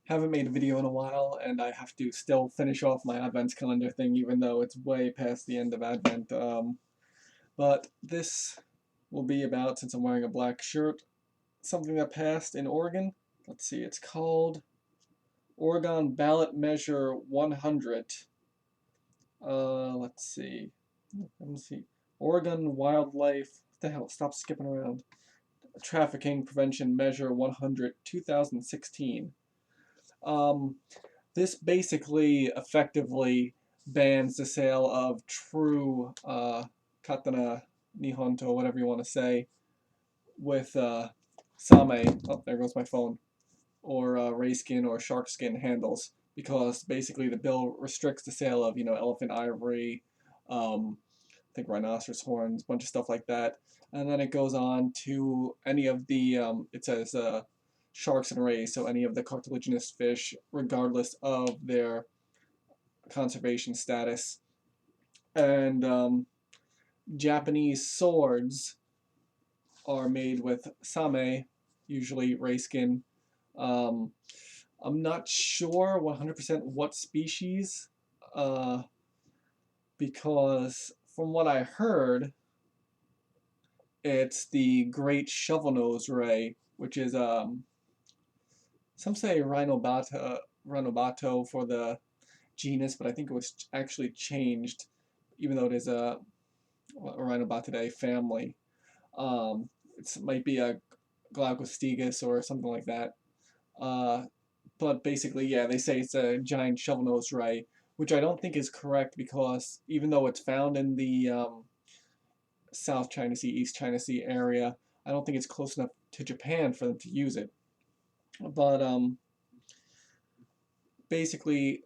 Haven't made a video in a while, and I have to still finish off my Advent calendar thing, even though it's way past the end of Advent. But this will be about, since I'm wearing a black shirt, something that passed in Oregon. Let's see, it's called Oregon Ballot Measure 100. Let's see. Let me see. Oregon Wildlife. What the hell? Stop skipping around. Trafficking Prevention Measure 100, 2016. Um, this basically effectively bans the sale of true Katana, Nihonto, whatever you want to say, with Same, oh, there goes my phone, or ray skin or shark skin handles, because basically the bill restricts the sale of, elephant ivory, I think rhinoceros horns, a bunch of stuff like that. And then it goes on to any of the, it says sharks and rays, so any of the cartilaginous fish, regardless of their conservation status. And Japanese swords are made with same, usually ray skin. Um, I'm not sure 100% what species, because from what I heard, it's the great shovel-nose ray, which is some say rhinobato for the genus, but I think it was actually changed, even though it is a Rhinobatidae family. It might be a Glaucostegus or something like that. Uh, but basically, yeah, they say it's a giant shovel-nosed ray, which I don't think is correct, because even though it's found in the South China Sea, East China Sea area, I don't think it's close enough to Japan for them to use it. But basically,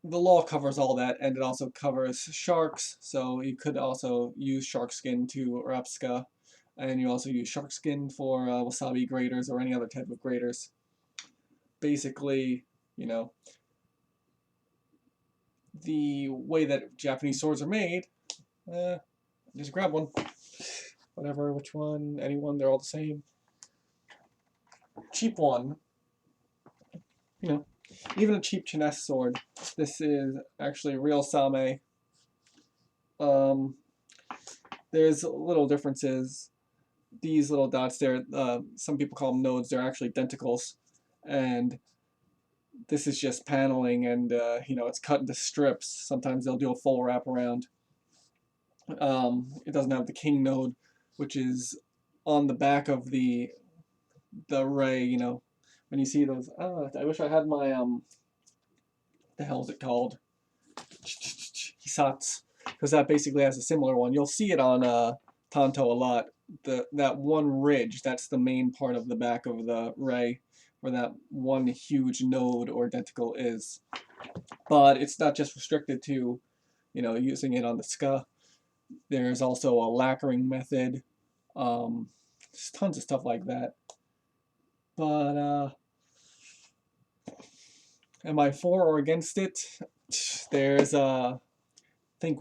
the law covers all that, and it also covers sharks, so you could also use shark skin to rapska, and you also use shark skin for wasabi graters or any other type of graters. Basically, you know, the way that Japanese swords are made, just grab one. Whatever, which one, anyone, they're all the same. Cheap one, you know, even a cheap Chinese sword. This is actually real same. Um, there's little differences. These little dots there, some people call them nodes, they're actually denticles. And this is just paneling, and it's cut into strips. Sometimes they'll do a full wraparound. It doesn't have the king node, which is on the back of the ray. When you see those, I wish I had my what the hell is it called? Hisatsu, because that basically has a similar one. You'll see it on Tonto a lot. That one ridge, that's the main part of the back of the ray, where that one huge node or denticle is. But it's not just restricted to, using it on the ska. There's also a lacquering method. There's tons of stuff like that. But am I for or against it? There's I think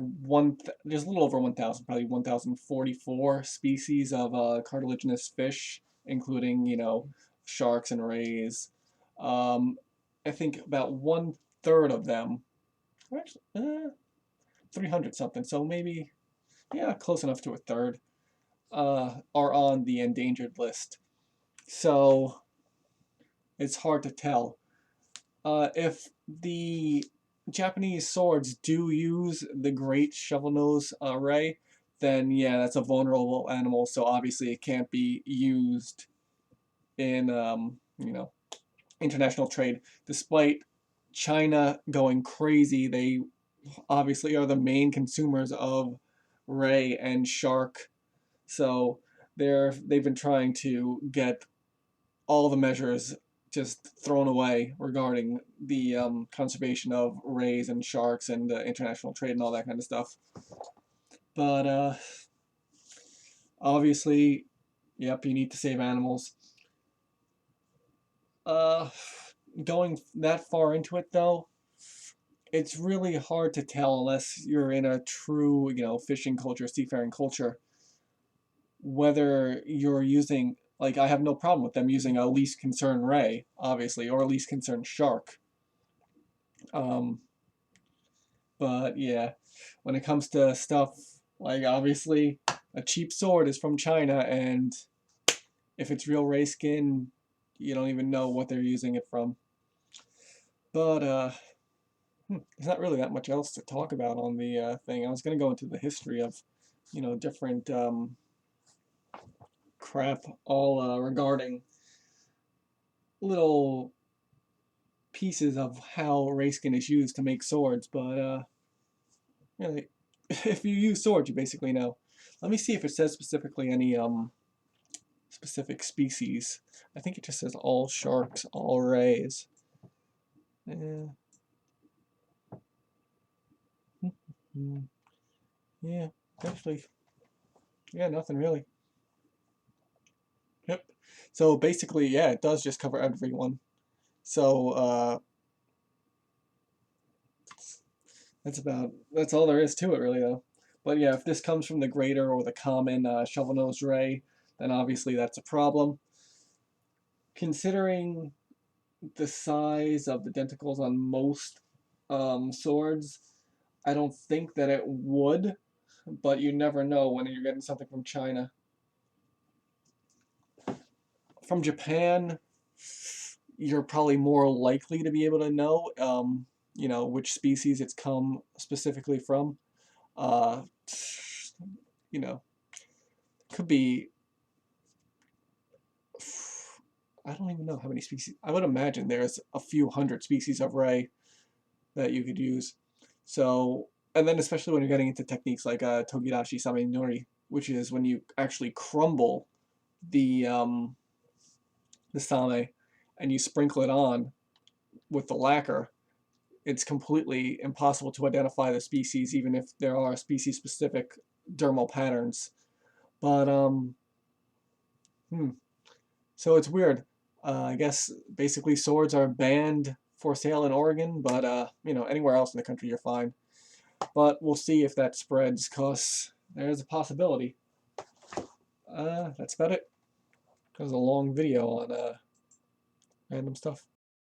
there's a little over 1,000, probably 1,044 species of cartilaginous fish, including sharks and rays. I think about 1/3 of them, actually 300 something, so maybe, yeah, close enough to a third, are on the endangered list. So it's hard to tell. If the Japanese swords do use the great shovel-nose ray, then yeah, that's a vulnerable animal, so obviously it can't be used in international trade. Despite China going crazy, they obviously are the main consumers of ray and shark, so they've been trying to get all the measures just thrown away regarding the conservation of rays and sharks and international trade and all that kind of stuff. But obviously, yep, you need to save animals. Uh, Going that far into it, though, it's really hard to tell unless you're in a true, fishing culture, seafaring culture, whether you're using Like, I have no problem with them using a least concern ray, obviously, or a least concern shark. Um, but yeah, when it comes to stuff, like, obviously, a cheap sword is from China, and if it's real ray skin, you don't even know what they're using it from. But, there's not really that much else to talk about on the thing. I was going to go into the history of, different crap, all regarding little pieces of how ray skin is used to make swords, but really, if you use swords, you basically know. Let me see if it says specifically any specific species. I think it just says all sharks, all rays. Yeah. Yeah, actually, yeah, nothing really. Yep. So basically, yeah, it does just cover everyone. So that's all there is to it, really, though. But yeah, if this comes from the greater or the common shovel-nosed ray, then obviously that's a problem. Considering the size of the denticles on most swords, I don't think that it would, but you never know when you're getting something from China. From Japan, you're probably more likely to be able to know, which species it's come specifically from. Uh, you know, could be, I don't even know how many species. I would imagine there's a few hundred species of ray that you could use. So, and then especially when you're getting into techniques like Togidashi Samenori, which is when you actually crumble the same and you sprinkle it on with the lacquer, it's completely impossible to identify the species, even if there are species-specific dermal patterns. But so it's weird. I guess basically swords are banned for sale in Oregon, but anywhere else in the country you're fine. But we'll see if that spreads, cause there's a possibility. That's about it. That was a long video on random stuff.